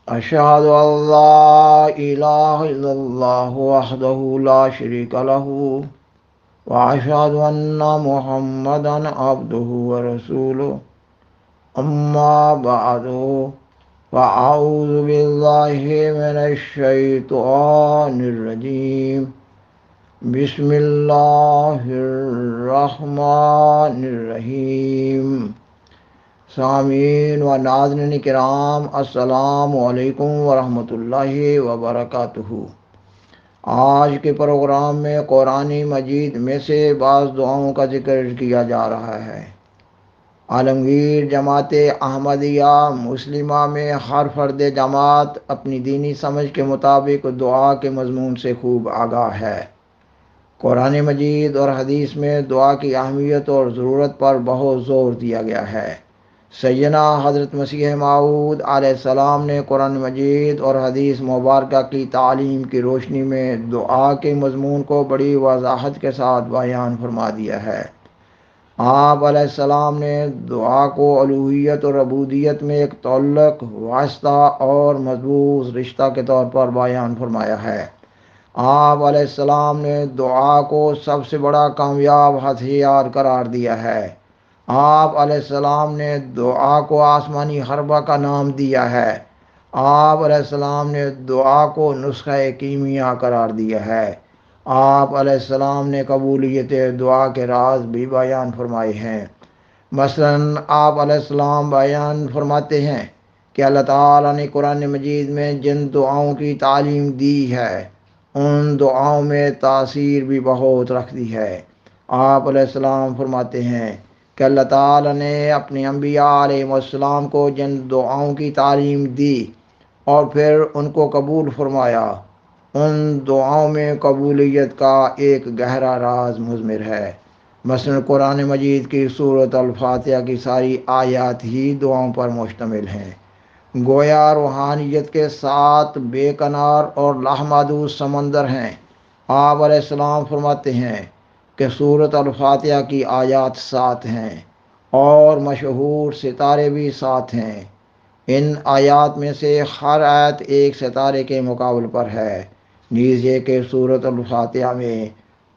أشهد أن لا إله إلا الله وحده لا شريك له وأشهد أن محمدا عبده ورسوله أما بعد فأعوذ بالله من الشيطان الرجيم بسم الله الرحمن الرحيم سامعین و ناظرین کرام، السلام علیکم ورحمۃ اللہ وبرکاتہ۔ آج کے پروگرام میں قرآن مجید میں سے بعض دعاؤں کا ذکر کیا جا رہا ہے۔ عالمگیر جماعت احمدیہ مسلمہ میں ہر فرد جماعت اپنی دینی سمجھ کے مطابق دعا کے مضمون سے خوب آگاہ ہے۔ قرآن مجید اور حدیث میں دعا کی اہمیت اور ضرورت پر بہت زور دیا گیا ہے۔ سیدنا حضرت مسیح موعود علیہ السلام نے قرآن مجید اور حدیث مبارکہ کی تعلیم کی روشنی میں دعا کے مضمون کو بڑی وضاحت کے ساتھ بیان فرما دیا ہے۔ آپ علیہ السلام نے دعا کو الوہیت اور عبودیت میں ایک تعلق، واسطہ اور مضبوط رشتہ کے طور پر بیان فرمایا ہے۔ آپ علیہ السلام نے دعا کو سب سے بڑا کامیاب ہتھیار قرار دیا ہے۔ آپ علیہ السلام نے دعا کو آسمانی حربہ کا نام دیا ہے۔ آپ علیہ السلام نے دعا کو نسخہ کیمیا قرار دیا ہے۔ آپ علیہ السلام نے قبولیت دعا کے راز بھی بیان فرمائے ہیں۔ مثلاً آپ علیہ السلام بیان فرماتے ہیں کہ اللہ تعالیٰ نے قرآن مجید میں جن دعاؤں کی تعلیم دی ہے ان دعاؤں میں تاثیر بھی بہت رکھ دی ہے۔ آپ علیہ السلام فرماتے ہیں کہ اللہ تعالیٰ نے اپنے انبیاء علیہ السلام کو جن دعاؤں کی تعلیم دی اور پھر ان کو قبول فرمایا، ان دعاؤں میں قبولیت کا ایک گہرا راز مضمر ہے۔ مثلاً قرآن مجید کی سورۃ الفاتحہ کی ساری آیات ہی دعاؤں پر مشتمل ہیں۔ گویا روحانیت کے ساتھ بے کنار اور لامحدود سمندر ہیں۔ آپ علیہ السلام فرماتے ہیں کہ سورۃ الفاتحہ کی آیات 7 ہیں اور مشہور ستارے بھی 7 ہیں۔ ان آیات میں سے ہر آیت ایک ستارے کے مقابل پر ہے۔ نیز یہ کہ سورۃ الفاتحہ میں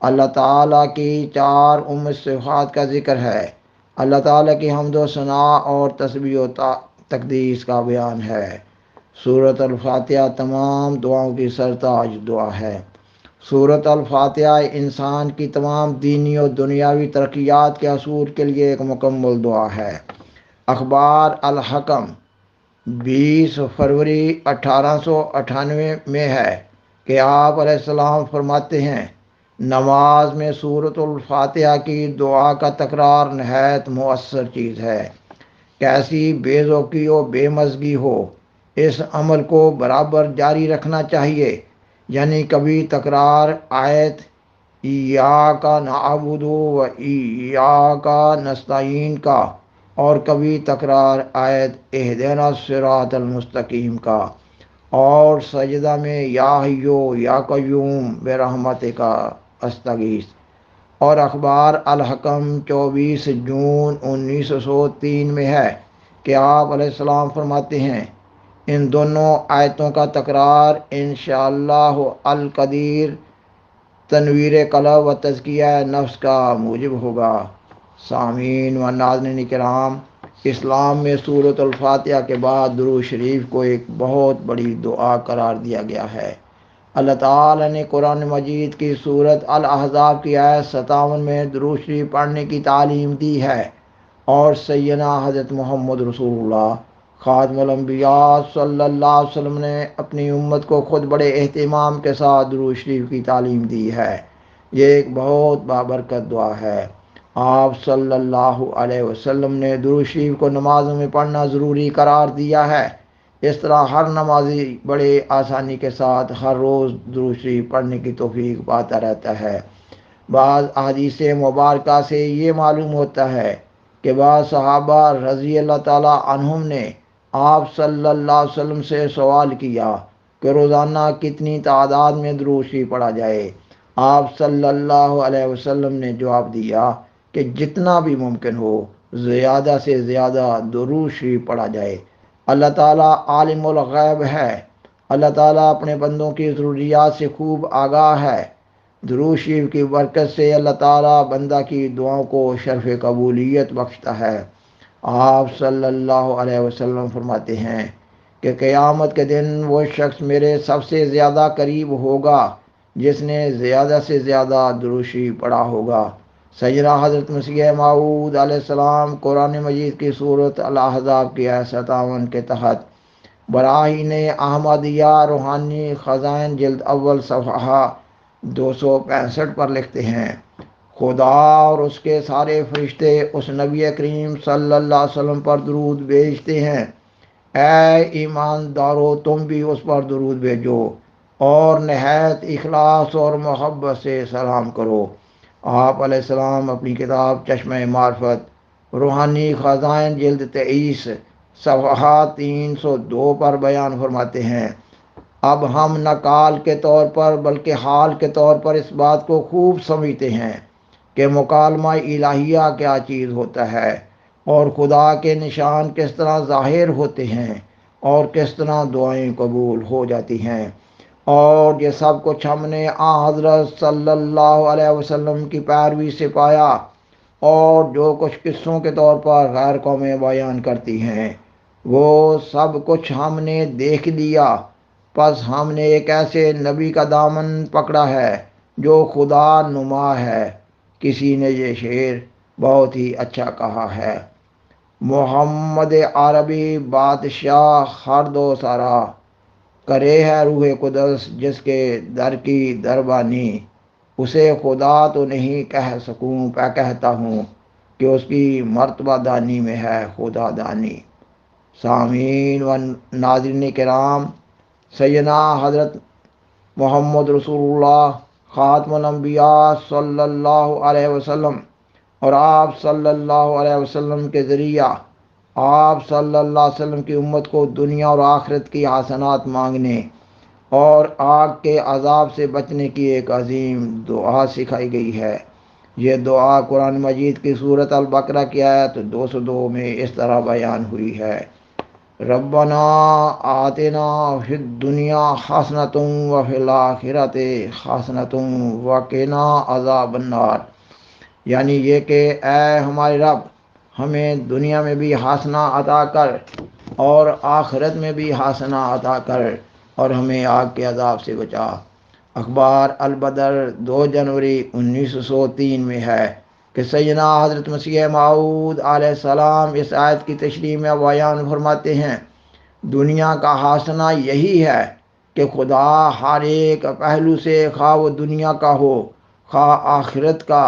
اللہ تعالیٰ کی 4 صفات کا ذکر ہے۔ اللہ تعالیٰ کی حمد و ثنا اور تسبیح و تقدیس کا بیان ہے۔ سورۃ الفاتحہ تمام دعاؤں کی سرتاج دعا ہے۔ سورۃ الفاتحہ انسان کی تمام دینی اور دنیاوی ترقیات کے حصول کے لیے ایک مکمل دعا ہے۔ اخبار الحکم 20 فروری 1898 میں ہے کہ آپ علیہ السلام فرماتے ہیں، نماز میں سورۃ الفاتحہ کی دعا کا تکرار نہایت مؤثر چیز ہے۔ کیسی بے ذوقی و بے مزگی ہو، اس عمل کو برابر جاری رکھنا چاہیے، یعنی کبھی تکرار آیت ایاک نعبد و ایاک نستعین کا اور کبھی تکرار آیت اہدنا الصراط المستقیم کا، اور سجدہ میں یا حیو یا قیوم برحمتک استغیث۔ اور اخبار الحکم 24 جون 1903 میں ہے کہ آپ علیہ السلام فرماتے ہیں، ان دونوں آیتوں کا تکرار انشاءاللہ القدیر تنویر قلب و تزکیہ نفس کا موجب ہوگا۔ سامعین و ناظرین کرام، اسلام میں سورۃ الفاتحہ کے بعد درود شریف کو ایک بہت بڑی دعا قرار دیا گیا ہے۔ اللہ تعالیٰ نے قرآن مجید کی سورۃ الاحزاب کی آیت 57 میں درود شریف پڑھنے کی تعلیم دی ہے، اور سیدنا حضرت محمد رسول اللہ خاتم الانبیاء صلی اللہ علیہ وسلم نے اپنی امت کو خود بڑے اہتمام کے ساتھ درود شریف کی تعلیم دی ہے۔ یہ ایک بہت بابرکت دعا ہے۔ آپ صلی اللہ علیہ وسلم نے درود شریف کو نمازوں میں پڑھنا ضروری قرار دیا ہے۔ اس طرح ہر نمازی بڑے آسانی کے ساتھ ہر روز درود شریف پڑھنے کی توفیق پاتا رہتا ہے۔ بعض احادیث مبارکہ سے یہ معلوم ہوتا ہے کہ بعض صحابہ رضی اللہ تعالیٰ عنہم نے آپ صلی اللہ علیہ وسلم سے سوال کیا کہ روزانہ کتنی تعداد میں درود شریف پڑھا جائے۔ آپ صلی اللہ علیہ وسلم نے جواب دیا کہ جتنا بھی ممکن ہو زیادہ سے زیادہ درود شریف پڑھا جائے۔ اللہ تعالیٰ عالم الغیب ہے، اللہ تعالیٰ اپنے بندوں کی ضروریات سے خوب آگاہ ہے۔ درود شریف کی برکت سے اللہ تعالیٰ بندہ کی دعاؤں کو شرف قبولیت بخشتا ہے۔ آپ صلی اللہ علیہ وسلم فرماتے ہیں کہ قیامت کے دن وہ شخص میرے سب سے زیادہ قریب ہوگا جس نے زیادہ سے زیادہ درود شریف پڑھا ہوگا۔ سیدنا حضرت مسیح موعود علیہ السلام قرآن مجید کی صورت الاحزاب کی آیت 57 کے تحت براہین احمدیہ روحانی خزائن جلد اول صفحہ 265 پر لکھتے ہیں، خدا اور اس کے سارے فرشتے اس نبی کریم صلی اللہ علیہ وسلم پر درود بھیجتے ہیں۔ اے ایماندارو، تم بھی اس پر درود بھیجو اور نہایت اخلاص اور محبت سے سلام کرو۔ آپ علیہ السلام اپنی کتاب چشمہ معرفت روحانی خزائن جلد 23 صفحہ 302 پر بیان فرماتے ہیں، اب ہم نہ کال کے طور پر بلکہ حال کے طور پر اس بات کو خوب سمجھتے ہیں کہ مکالمہ الہیہ کیا چیز ہوتا ہے اور خدا کے نشان کس طرح ظاہر ہوتے ہیں اور کس طرح دعائیں قبول ہو جاتی ہیں، اور یہ سب کچھ ہم نے حضرت صلی اللہ علیہ وسلم کی پیروی سے پایا، اور جو کچھ قصوں کے طور پر غیر قومیں بیان کرتی ہیں وہ سب کچھ ہم نے دیکھ لیا۔ پس ہم نے ایک ایسے نبی کا دامن پکڑا ہے جو خدا نما ہے۔ کسی نے یہ شعر بہت ہی اچھا کہا ہے، محمد عربی بادشاہ ہر دو سارا، کرے ہے روح قدس جس کے در کی دربانی، اسے خدا تو نہیں کہہ سکوں پہ کہتا ہوں کہ اس کی مرتبہ دانی میں ہے خدا دانی۔ سامعین و ناظرین کرام، سیدنا حضرت محمد رسول اللہ خاتم الانبیاء صلی اللہ علیہ وسلم اور آپ صلی اللہ علیہ وسلم کے ذریعہ آپ صلی اللہ علیہ وسلم کی امت کو دنیا اور آخرت کی حسنات مانگنے اور آگ کے عذاب سے بچنے کی ایک عظیم دعا سکھائی گئی ہے۔ یہ دعا قرآن مجید کی سورت البقرہ کی آیت 202 میں اس طرح بیان ہوئی ہے، ربنا آتنا فی الدنیا حسنۃ وفی الآخرۃ حسنۃ وقنا عذاب النار، یعنی یہ کہ اے ہمارے رب، ہمیں دنیا میں بھی حسنہ عطا کر اور آخرت میں بھی حسنہ عطا کر اور ہمیں آگ کے عذاب سے بچا۔ اخبار البدر 2 جنوری 1903 میں ہے کہ سیدنا حضرت مسیح موعود علیہ السلام اس آیت کی تشریح میں بیان فرماتے ہیں، دنیا کا حسنہ یہی ہے کہ خدا ہر ایک پہلو سے، خواہ وہ دنیا کا ہو خواہ آخرت کا،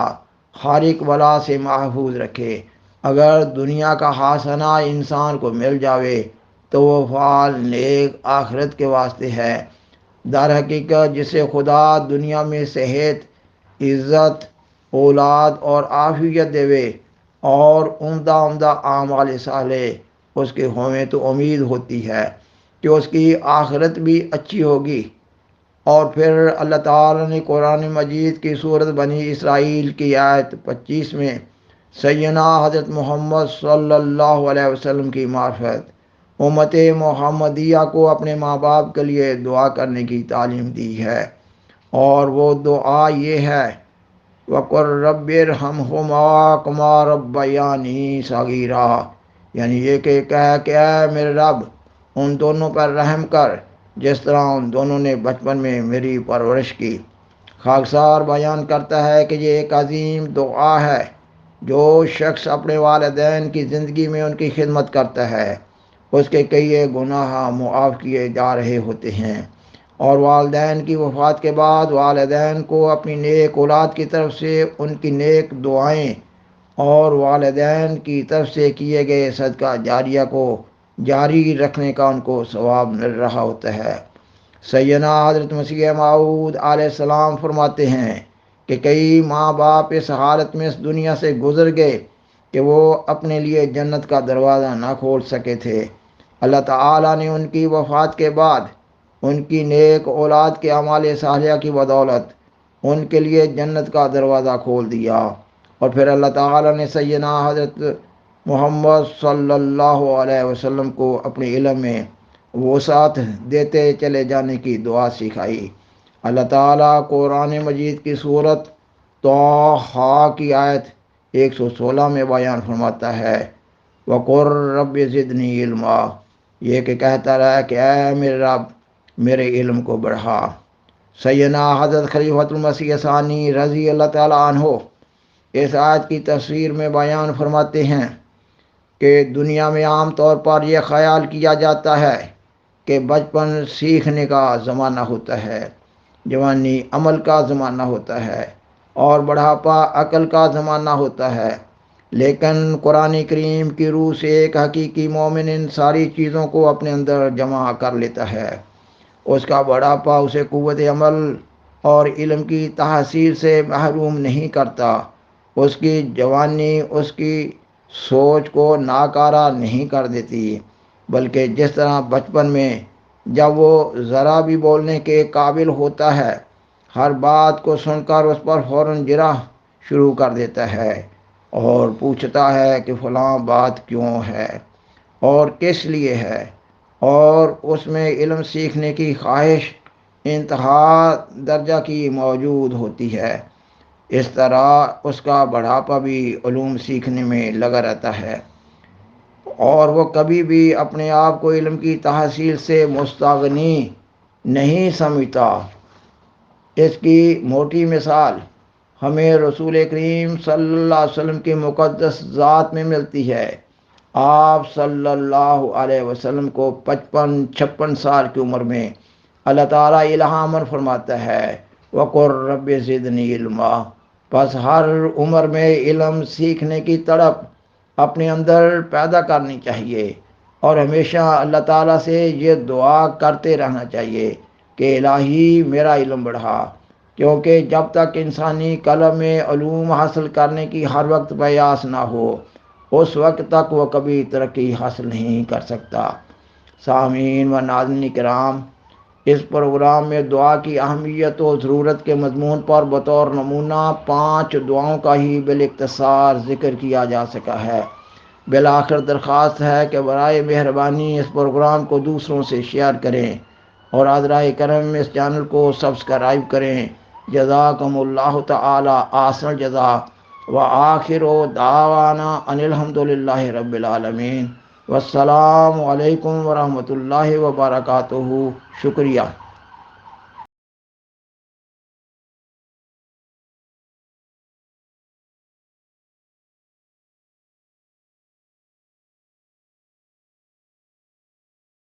ہر ایک بلا سے محفوظ رکھے۔ اگر دنیا کا حسنہ انسان کو مل جاوے تو وہ فعال نیک آخرت کے واسطے ہے۔ در حقیقت جسے خدا دنیا میں صحت، عزت، اولاد اور عافیت دے اور عمدہ اعمال صالح اس کے ہونے تو امید ہوتی ہے کہ اس کی آخرت بھی اچھی ہوگی۔ اور پھر اللہ تعالیٰ نے قرآن مجید کی سورت بنی اسرائیل کی آیت 25 میں سیدنا حضرت محمد صلی اللہ علیہ وسلم کی معرفت امت محمدیہ کو اپنے ماں باپ کے لیے دعا کرنے کی تعلیم دی ہے، اور وہ دعا یہ ہے، وَقُلْ رَبِّ ارْحَمْهُمَا كَمَا رَبَّيَانِي صَغِيرًا، یعنی یہ کہ اے میرے رب، ان دونوں پر رحم کر جس طرح ان دونوں نے بچپن میں میری پرورش کی۔ خاکسار بیان کرتا ہے کہ یہ ایک عظیم دعا ہے۔ جو شخص اپنے والدین کی زندگی میں ان کی خدمت کرتا ہے اس کے کئی گناہ معاف کیے جا رہے ہوتے ہیں، اور والدین کی وفات کے بعد والدین کو اپنی نیک اولاد کی طرف سے ان کی نیک دعائیں اور والدین کی طرف سے کیے گئے صدقہ جاریہ کو جاری رکھنے کا ان کو ثواب مل رہا ہوتا ہے۔ سیدنا حضرت مسیح موعود علیہ السلام فرماتے ہیں کہ کئی ماں باپ اس حالت میں اس دنیا سے گزر گئے کہ وہ اپنے لیے جنت کا دروازہ نہ کھول سکے تھے۔ اللہ تعالیٰ نے ان کی وفات کے بعد ان کی نیک اولاد کے اعمال صالحہ کی بدولت ان کے لیے جنت کا دروازہ کھول دیا، اور پھر اللہ تعالیٰ نے سیدنا حضرت محمد صلی اللہ علیہ وسلم کو اپنے علم میں وسعت دیتے چلے جانے کی دعا سکھائی۔ اللہ تعالیٰ قرآن مجید کی صورت طٰہٰ کی آیت 116 میں بیان فرماتا ہے، وَقُلْ رَبِّ زِدْنِی عِلْمًا، یہ کہ کہتا رہا کہ اے میرے رب میرے علم کو بڑھا۔ سیدنا حضرت خلیفۃ المسیح ثانی رضی اللہ تعالیٰ عنہ اس آیت کی تفسیر میں بیان فرماتے ہیں کہ دنیا میں عام طور پر یہ خیال کیا جاتا ہے کہ بچپن سیکھنے کا زمانہ ہوتا ہے، جوانی عمل کا زمانہ ہوتا ہے، اور بڑھاپا عقل کا زمانہ ہوتا ہے، لیکن قرآن کریم کی روح سے ایک حقیقی مومن ان ساری چیزوں کو اپنے اندر جمع کر لیتا ہے۔ اس کا بڑھاپا اسے قوت عمل اور علم کی تحصیل سے محروم نہیں کرتا، اس کی جوانی اس کی سوچ کو ناکارہ نہیں کر دیتی، بلکہ جس طرح بچپن میں جب وہ ذرا بھی بولنے کے قابل ہوتا ہے، ہر بات کو سن کر اس پر فوراً جرح شروع کر دیتا ہے اور پوچھتا ہے کہ فلاں بات کیوں ہے اور کس لیے ہے، اور اس میں علم سیکھنے کی خواہش انتہا درجہ کی موجود ہوتی ہے۔ اس طرح اس کا بڑھاپا بھی علوم سیکھنے میں لگا رہتا ہے، اور وہ کبھی بھی اپنے آپ کو علم کی تحصیل سے مستغنی نہیں سمجھتا۔ اس کی موٹی مثال ہمیں رسول کریم صلی اللہ علیہ وسلم کی مقدس ذات میں ملتی ہے۔ آپ صلی اللہ علیہ وسلم کو 55-56 سال کی عمر میں اللہ تعالیٰ الہام فرماتا ہے، وَقُلْ رَبِّ زِدْنِی عِلْمًا۔ پس ہر عمر میں علم سیکھنے کی تڑپ اپنے اندر پیدا کرنی چاہیے، اور ہمیشہ اللہ تعالیٰ سے یہ دعا کرتے رہنا چاہیے کہ الہی میرا علم بڑھا، کیونکہ جب تک انسانی قلب میں علوم حاصل کرنے کی ہر وقت پیاس نہ ہو، اس وقت تک وہ کبھی ترقی حاصل نہیں کر سکتا۔ سامعین و ناظرین کرام، اس پروگرام میں دعا کی اہمیت و ضرورت کے مضمون پر بطور نمونہ 5 دعاؤں کا ہی بالاختصار ذکر کیا جا سکا ہے۔ بالآخر درخواست ہے کہ برائے مہربانی اس پروگرام کو دوسروں سے شیئر کریں اور حضرائے کرم اس چینل کو سبسکرائب کریں۔ جزاکم اللہ تعالی احسن الجزا، وآخر دعوانا ان الحمدللہ رب العالمین، والسلام علیکم ورحمۃ اللہ وبرکاتہ۔ شکریہ۔